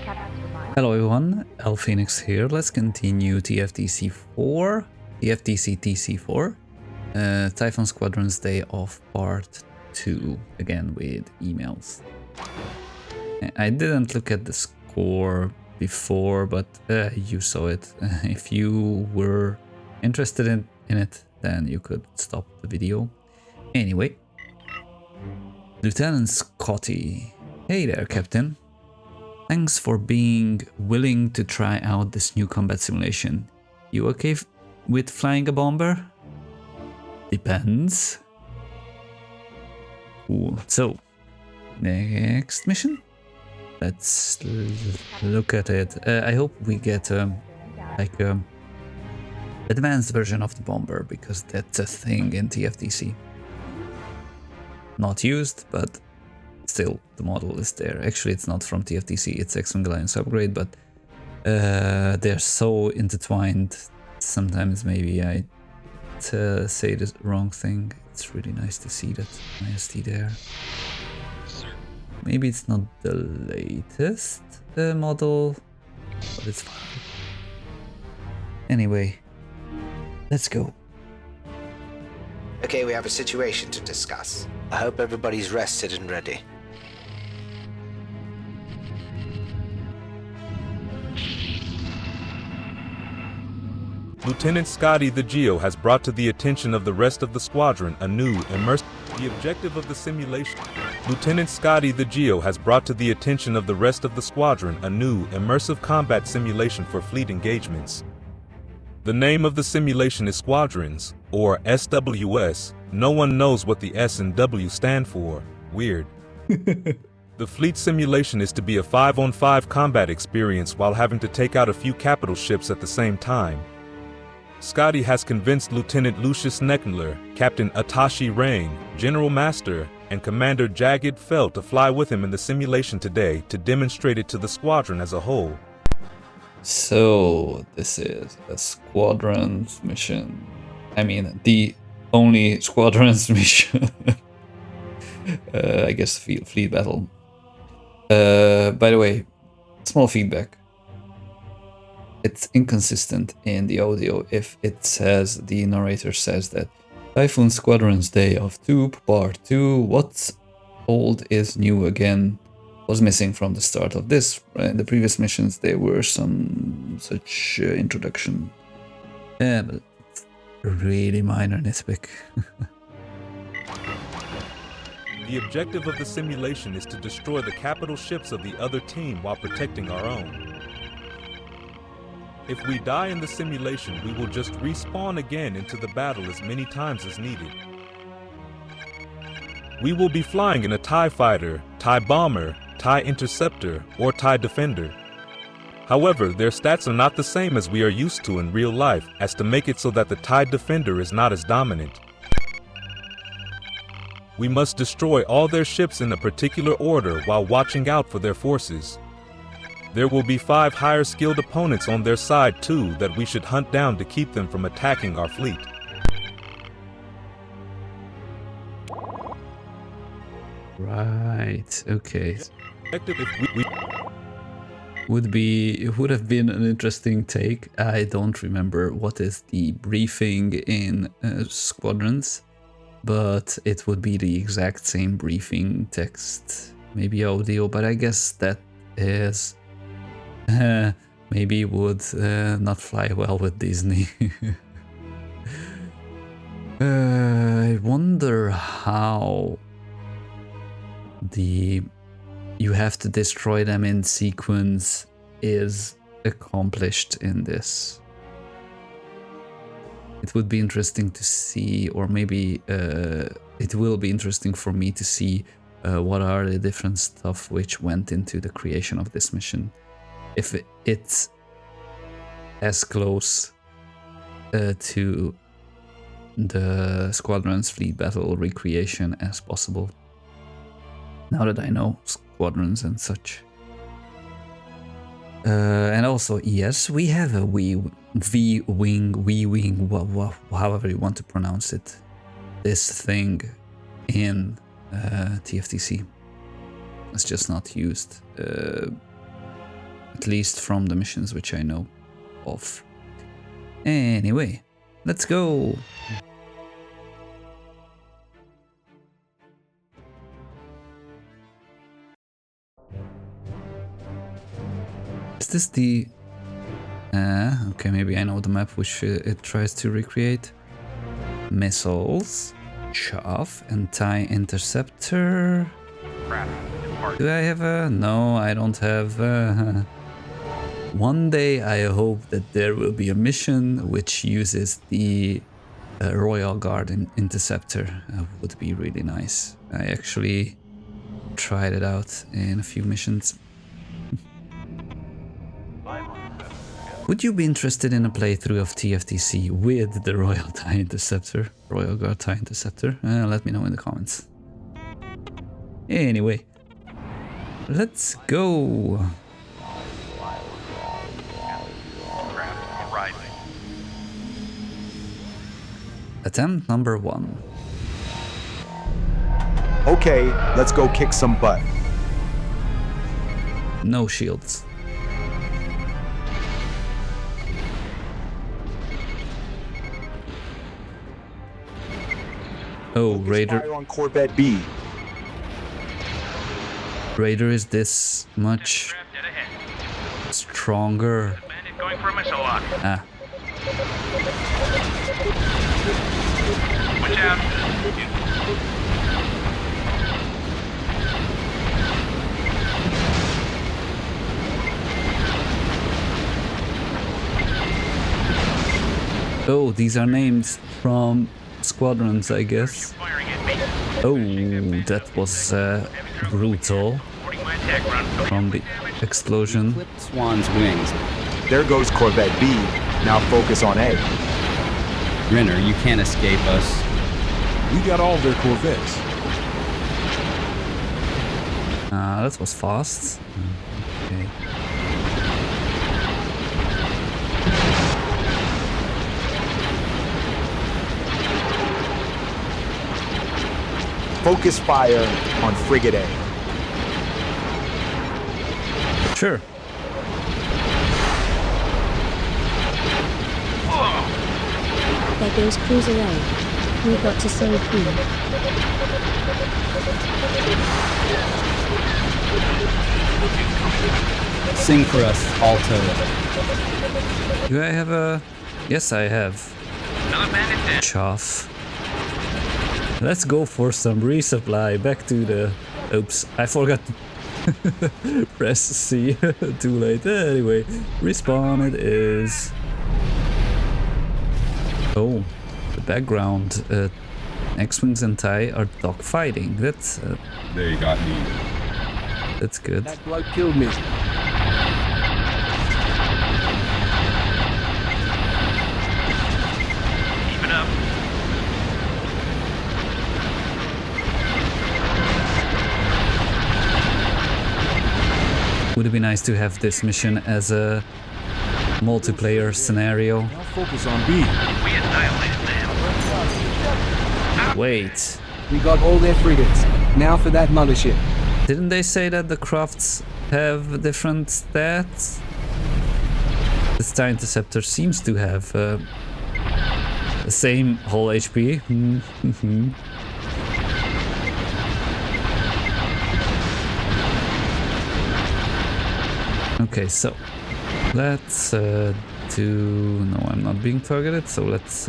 Hello everyone, LPhoenix here. Let's continue TFTC-4, TFTC-TC 4, Typhoon Squadron's Day Off Part 2, again with emails. I didn't look at the score before, but you saw it. If you were interested in it, then you could stop the video. Anyway, Lieutenant Scotty. Hey there, Captain. Thanks for being willing to try out this new combat simulation. You okay with flying a bomber? Depends. Cool. So, next mission? Let's look at it. I hope we get like a advanced version of the bomber, because that's a thing in TFTC. Not used, but still, the model is there. Actually, it's not from TFTC, it's X-Wing Alliance upgrade, but they're so intertwined. Sometimes maybe I say the wrong thing. It's really nice to see that IST there. Maybe it's not the latest model, but it's fine. Anyway, let's go. Okay, we have a situation to discuss. I hope everybody's rested and ready. Lieutenant Scotty the Geo has brought to the attention of the rest of the squadron a new immersive... The objective of the simulation... Lieutenant Scotty the Geo has brought to the attention of the rest of the squadron a new immersive combat simulation for fleet engagements. The name of the simulation is Squadrons, or SWS. No one knows what the S and W stand for. Weird. The fleet simulation is to be a 5-on-5 combat experience while having to take out a few capital ships at the same time. Scotty has convinced Lieutenant Lucius Neckler, Captain Atashi Rain, General Master, and Commander Jagged Fell to fly with him in the simulation today to demonstrate it to the squadron as a whole. So, this is a Squadron's mission. I mean, the only Squadron's mission. I guess fleet battle. By the way, small feedback. It's inconsistent in the audio if it says, the narrator says that Typhoon Squadron's Day of 2, Part 2, what's old is new again, was missing from the start of this. In the previous missions there were some such introduction. Yeah, but it's really minor nitpick. The objective of the simulation is to destroy the capital ships of the other team while protecting our own. If we die in the simulation, we will just respawn again into the battle as many times as needed. We will be flying in a TIE Fighter, TIE Bomber, TIE Interceptor, or TIE Defender. However, their stats are not the same as we are used to in real life, as to make it so that the TIE Defender is not as dominant. We must destroy all their ships in a particular order while watching out for their forces. There will be 5 higher skilled opponents on their side too that we should hunt down to keep them from attacking our fleet. Right, okay. If would have been an interesting take. I don't remember what is the briefing in Squadrons, but it would be the exact same briefing text, maybe audio, but I guess that is maybe would not fly well with Disney. I wonder how you have to destroy them in sequence is accomplished in this. It would be interesting to see, or maybe it will be interesting for me to see what are the different stuff which went into the creation of this mission. If it's as close to the Squadron's fleet battle recreation as possible. Now that I know Squadrons and such. And also, yes, we have a V-Wing, however you want to pronounce it, this thing in TFTC. It's just not used. at least from the missions which I know of. Anyway, let's go. Is this the... okay, maybe I know the map which it tries to recreate. Missiles, Chaff, Anti-Interceptor. Do I have a... No, I don't have a... One day I hope that there will be a mission which uses the Royal Guard Interceptor. Would be really nice. I actually tried it out in a few missions. Would you be interested in a playthrough of TFTC with the Royal TIE Interceptor? Royal Guard TIE Interceptor? Let me know in the comments. Anyway, let's go. Attempt number 1. Okay, let's go kick some butt. No shields. Oh, Raider. Fire on Corvette B. Raider is this much stronger. Ah. Watch out. Oh, these are names from squadrons, I guess. Oh, that was brutal. From the explosion. Clipped Swan's wings. There goes Corvette B. Now focus on A. Renner, you can't escape us. We got all their Corvettes. That was fast. Okay. Focus fire on Frigate A. Sure. There goes Cruiser A. We've got to save B. Sing for us, Alto. Do I have a... Yes, I have. Chaff. Let's go for some resupply. Back to the... Oops, I forgot to press C. Too late. Anyway, respawn it is... Oh, the background. X-Wings and TIE are dogfighting. That's... They got me. That's good. That bloke killed me. Keep it up. Would it be nice to have this mission as a multiplayer scenario? Now focus on B. We annihilated them. Wait, We got all their frigates. Now for that mothership. didn't they say that the crafts have different stats? The Star Interceptor seems to have the same whole HP. Okay, so let's do... No, I'm not being targeted, so let's...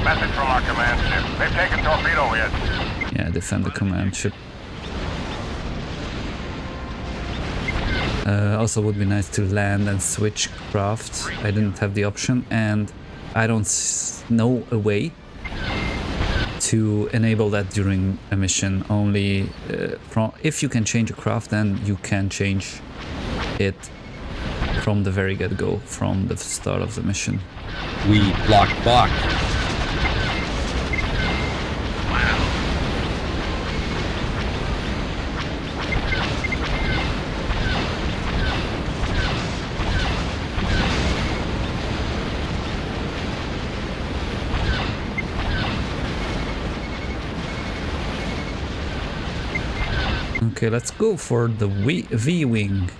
Message from our command ship. They've taken torpedo hit. Yeah, defend the command ship. Also would be nice to land and switch craft. I didn't have the option, and I don't know a way to enable that during a mission. Only if you can change a craft, then you can change it from the very get-go, from the start of the mission. We block Bach. Okay, let's go for the V-Wing.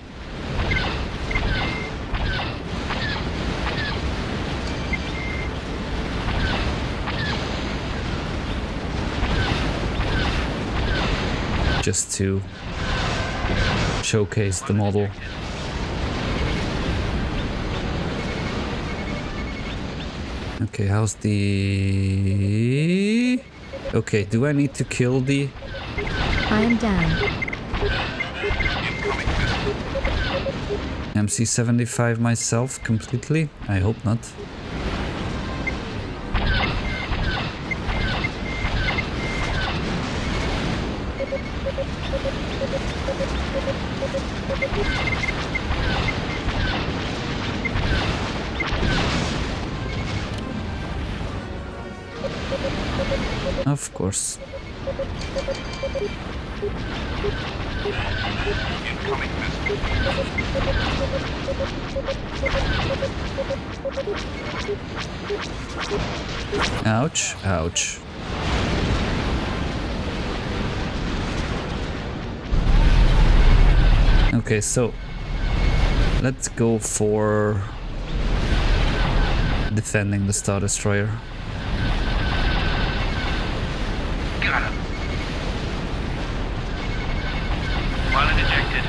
Just to showcase the model. Okay, how's the... Okay, do I need to kill the... I am down. MC-75 myself completely? I hope not. Of course. Ouch, ouch. Okay, so let's go for defending the Star Destroyer. Got him. Pilot ejected.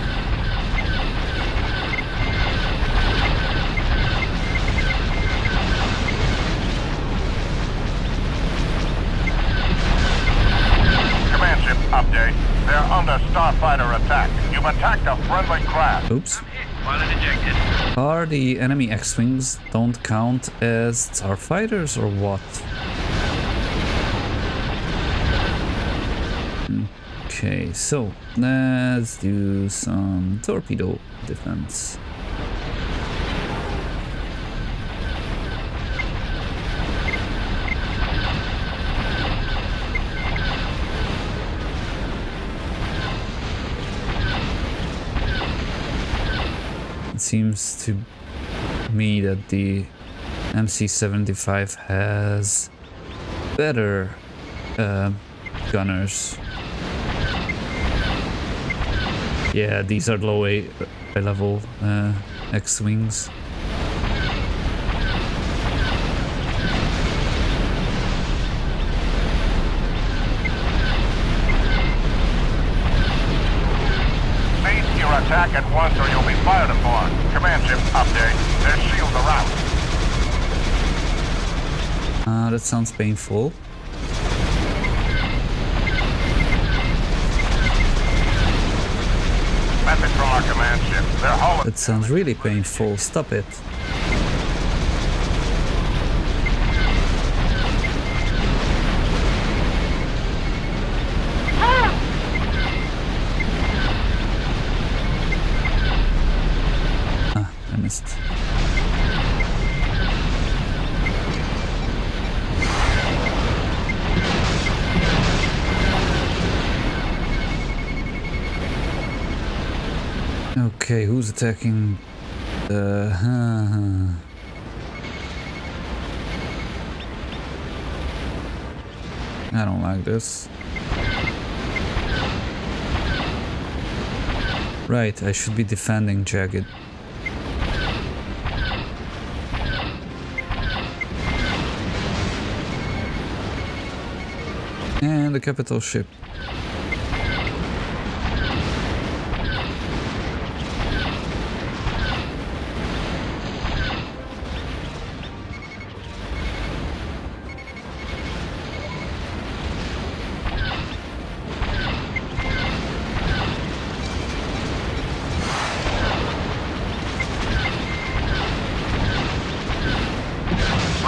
Command ship update. They're under starfighter attack. You've attacked a friendly craft. Oops. Pilot ejected. Are the enemy X-Wings don't count as starfighters or what? Okay, so let's do some torpedo defense. It seems to me that the MC-75 has better gunners. Yeah, these are low A level X-Wings. Cease your attack at once or you'll be fired upon. Command ship update. Their shields are out. That sounds painful. Message from our command ship. Their hull That sounds really painful. Stop it. Ah, I missed. Okay, who's attacking the... I don't like this. Right, I should be defending Jagged. And the capital ship.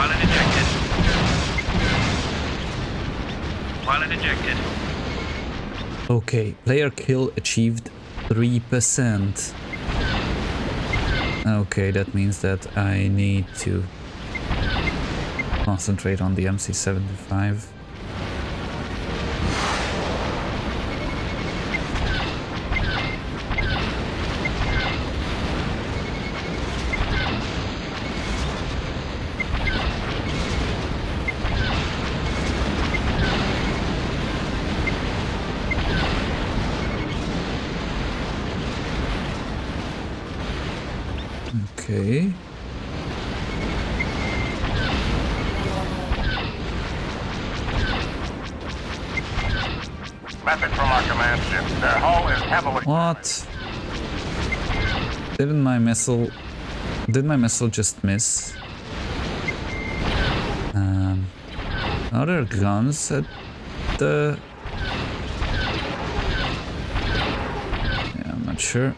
pilot ejected. Pilot ejected. Okay, player kill achieved 3%. Okay, that means that I need to concentrate on the MC-75. Okay. Message from our command ship. Their hull is heavily... What? Did my missile just miss? Are there guns at the... Yeah, I'm not sure.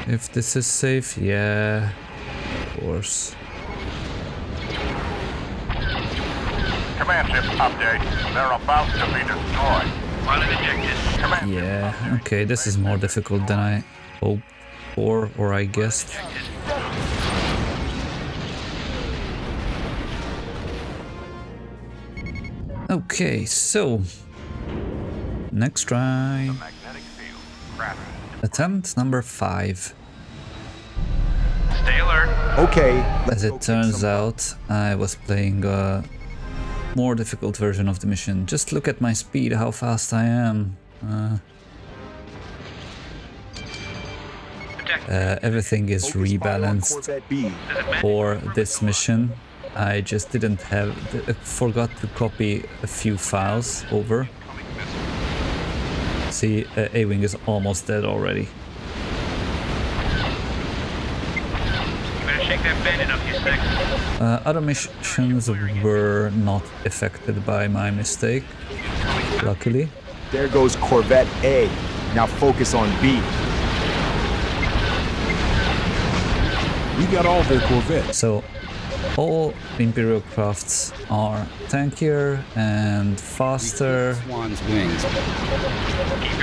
If this is safe, yeah, of course. Command ship update. They're about to be destroyed. Pilot ejected. Command Yeah, okay, this is more difficult than I hoped for, or I guessed. Okay, so next try. magnetic field. Gravity. Attempt number 5. Stay alert. Okay, As let's go it kick turns some out, I was playing a more difficult version of the mission. Just look at my speed, how fast I am. Everything is Focus fire on rebalanced Corvette B. for this mission. I just didn't have, forgot to copy a few files over. See, A-Wing is almost dead already. You better shake that bandit up, you sick. Other missions were not affected by my mistake, luckily. There goes Corvette A. Now focus on B. We got all their Corvettes. So all Imperial crafts are tankier and faster Swan's wings.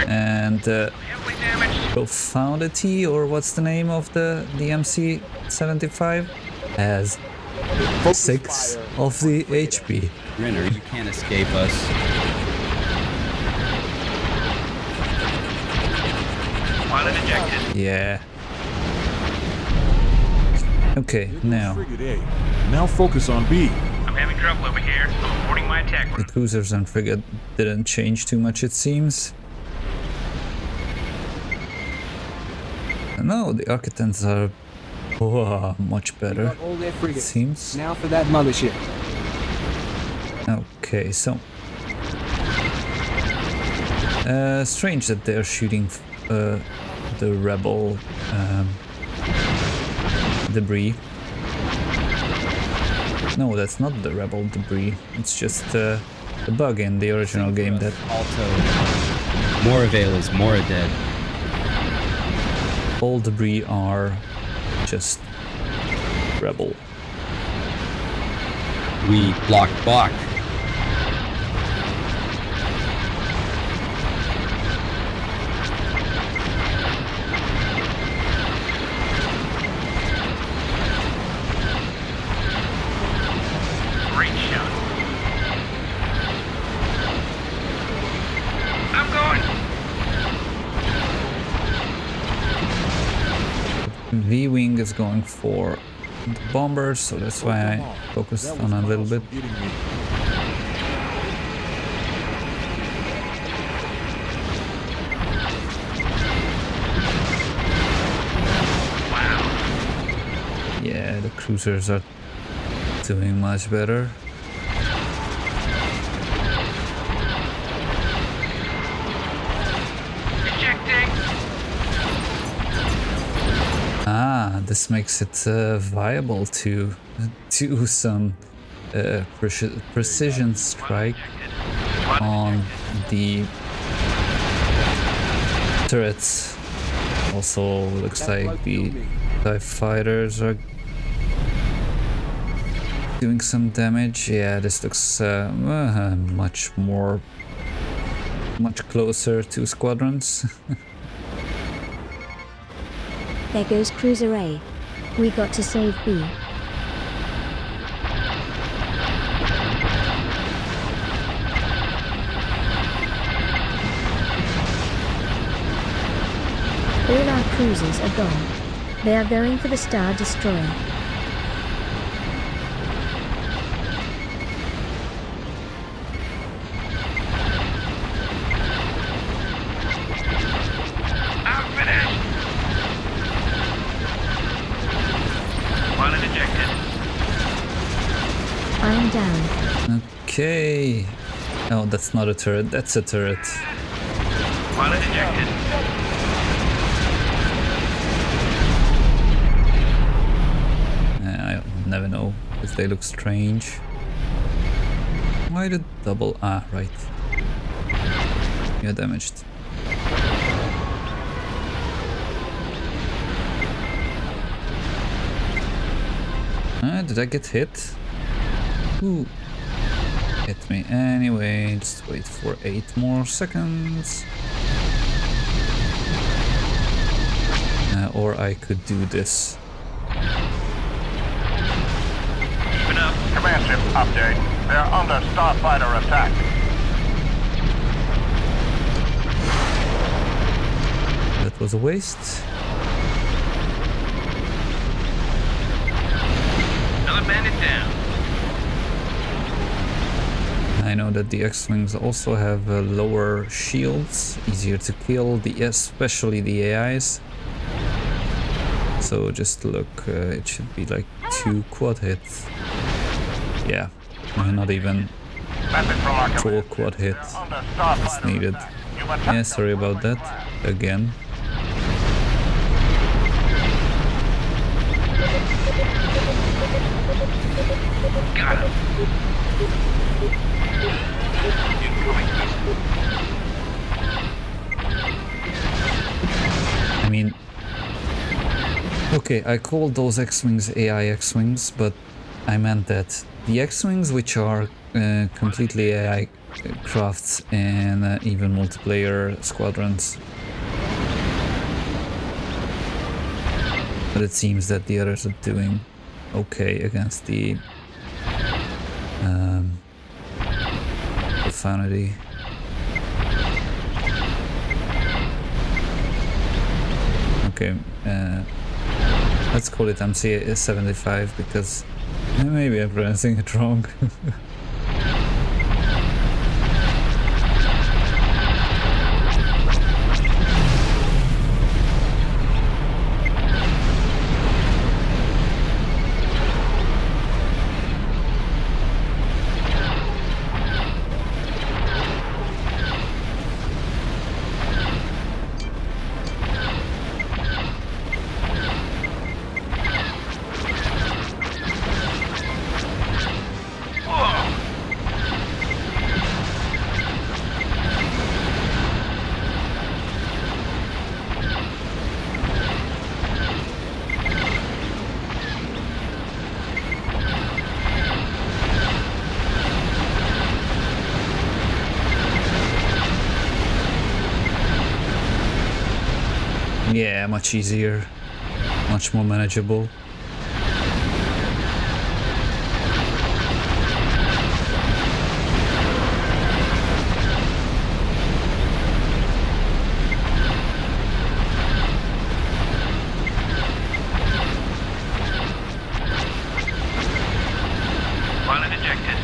and Heavily damaged. profundity, or what's the name of the MC-75, has Focus 6 fire. of the HP. Renner, you can't escape us. Pilot ejected. Yeah. Okay, now Frigate A. Now focus on B. I'm having trouble over here. I'm reporting my attack. the cruisers and frigate didn't change too much, it seems. No, the Architects are much We better, got all their it frigates. seems. Now for that mothership. Okay, so strange that they're shooting the rebel debris. No, that's not the rebel debris. It's just the bug in the original game that Alto. Moravale is more dead. all debris are just rebel. We blocked Bach. Great shot. I'm going. V-Wing is going for the bombers, so that's why I focused on a little bit. Getting me. Yeah, the cruisers are doing much better. Ejecting. Ah, this makes it viable to do some precision strike on the turrets. Also, looks like the TIE fighters are doing some damage. Yeah, this looks much closer to squadrons. There goes Cruiser A. We got to save B. All our cruisers are gone. They are going for the Star Destroyer. I'm Okay. No, that's not a turret. That's a turret. Pilot ejected. I never know if they look strange. Why the double? Ah, right. You're damaged. Did I get hit? Ooh. Hit me anyway. Just wait for 8 more seconds. Or I could do this. Keeping up. Command ship update. They're under starfighter attack. That was a waste. Another bandit down. I know that the X-Wings also have lower shields, easier to kill, especially the AIs. So just look, it should be like 2 quad hits. Yeah, not even 4 quad hits is needed. Yeah, sorry about that, again. Got him. I mean, okay, I called those X-Wings AI X-Wings, but I meant that the X-Wings which are completely AI crafts and even multiplayer squadrons. But it seems that the others are doing okay against the profanity. Okay, let's call it MC75 because maybe I'm pronouncing it wrong. Yeah, much easier, much more manageable. Pilot ejected.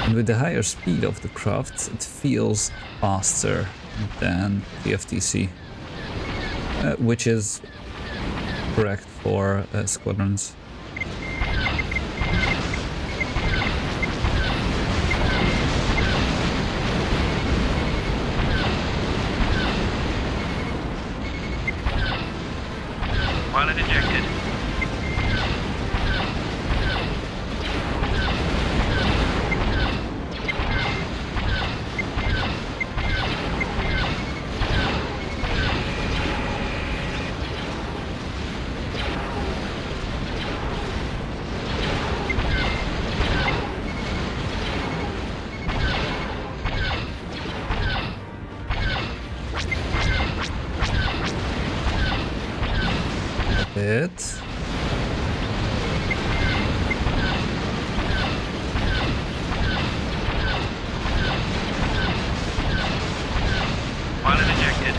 And with the higher speed of the craft, it feels faster than TFTC, which is correct for squadrons. Pilot ejected. It. Pilot ejected.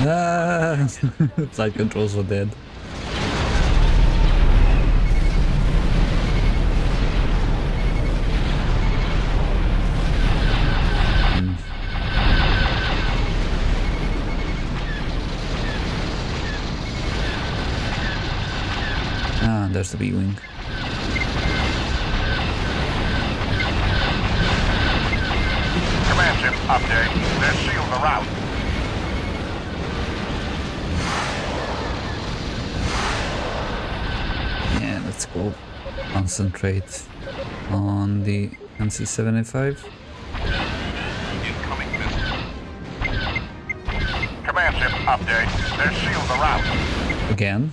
Ah, flight controls were dead. there's the B-wing. Command ship update. Their shields are out. Yeah, let's go concentrate on the NC-75. Incoming missile. Command ship update. Their shields are out. Again.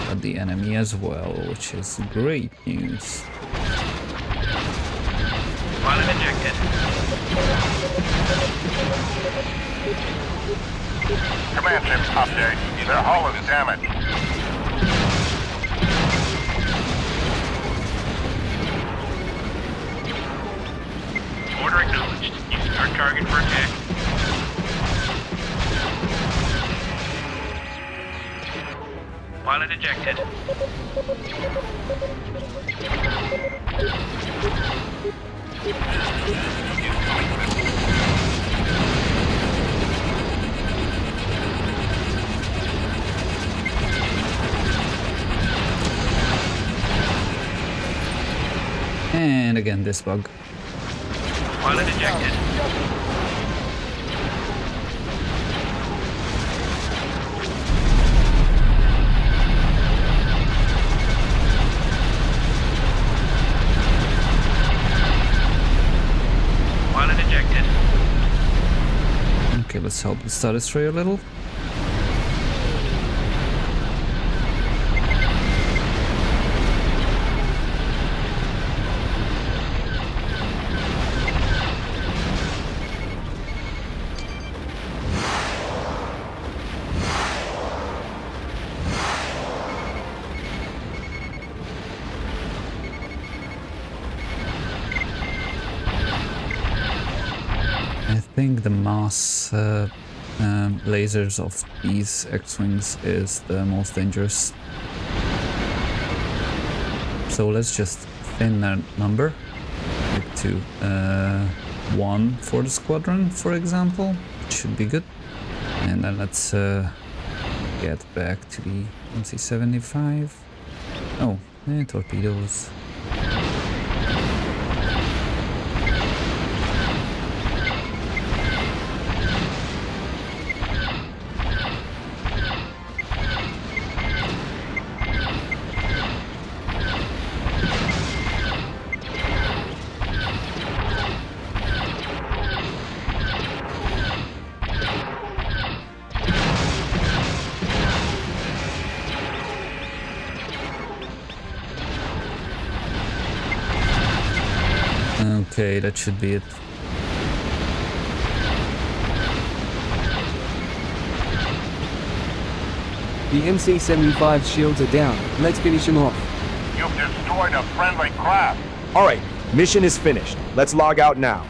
But the enemy as well, which is great news. Pilot ejected. Command ship update. Their hull is damaged. Order acknowledged. Using our target for attack. Pilot ejected. And again, this bug. Pilot ejected. Pilot ejected. Okay, let's help the Star Destroyer a little. I think the mass lasers of these X-Wings is the most dangerous. So let's just thin their number like to 1 for the squadron, for example. It should be good. And then let's get back to the NC-75. Oh, torpedoes. Okay, that should be it. The MC-75 shields are down. Let's finish him off. You've destroyed a friendly craft. All right, mission is finished. Let's log out now.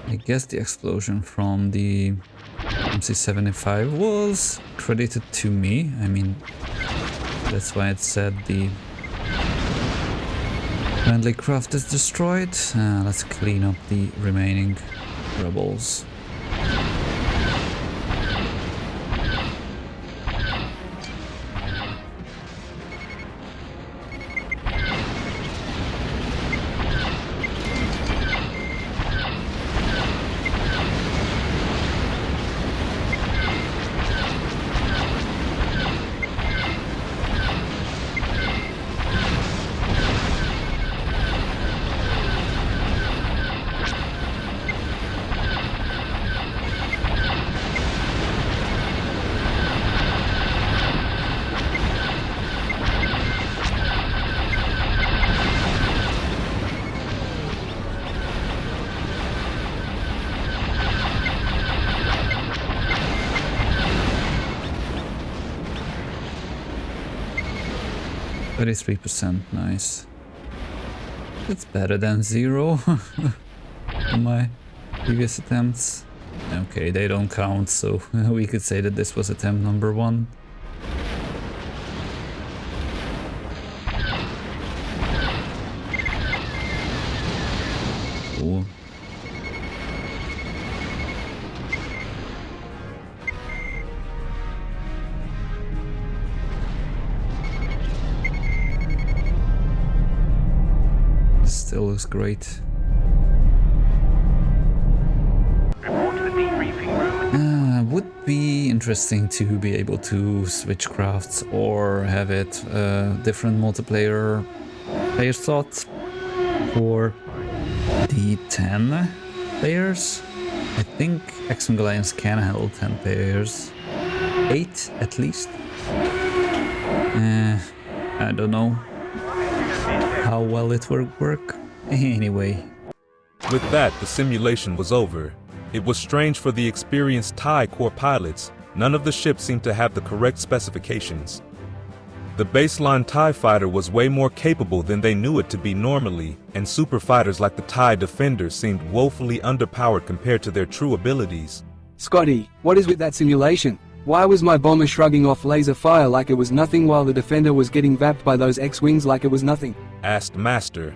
I guess the explosion from the MC-75 was credited to me. I mean, that's why it said the friendly craft is destroyed. Let's clean up the remaining rebels. %, nice. It's better than 0 on my previous attempts. Okay, they don't count, so we could say that this was attempt number 1. looks great. Report to the debriefing room. Would be interesting to be able to switch crafts or have it different multiplayer player slot for the 10 players. I think X-Wing Alliance can handle 10 players. 8 at least. I don't know how well it will work. Anyway. With that, the simulation was over. It was strange for the experienced TIE Corps pilots. None of the ships seemed to have the correct specifications. The baseline TIE fighter was way more capable than they knew it to be normally, and super fighters like the TIE Defender seemed woefully underpowered compared to their true abilities. Scotty, what is with that simulation? Why was my bomber shrugging off laser fire like it was nothing while the Defender was getting vapped by those X-Wings like it was nothing? Asked Master.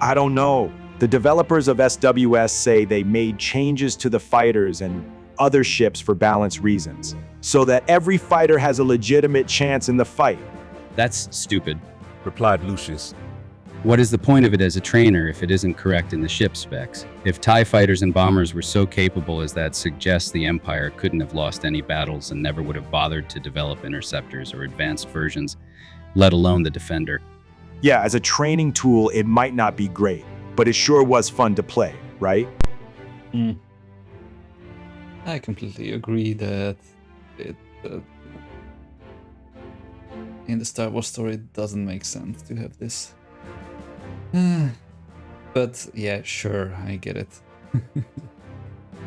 I don't know. The developers of SWS say they made changes to the fighters and other ships for balance reasons, so that every fighter has a legitimate chance in the fight. That's stupid. Replied Lucius. What is the point of it as a trainer if it isn't correct in the ship specs? If TIE fighters and bombers were so capable as that suggests, the Empire couldn't have lost any battles and never would have bothered to develop interceptors or advanced versions, let alone the Defender. Yeah, as a training tool, it might not be great, but it sure was fun to play, right? I completely agree that it in the Star Wars story it doesn't make sense to have this. But yeah, sure, I get it.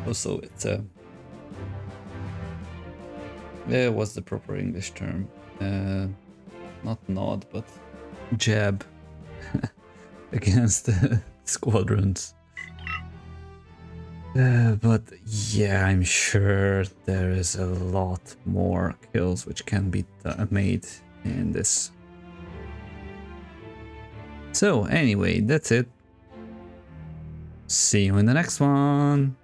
Also, it's what's the proper English term? Not nod, but jab against squadrons. But yeah, I'm sure there is a lot more kills which can be made in this. So anyway, that's it. See you in the next one.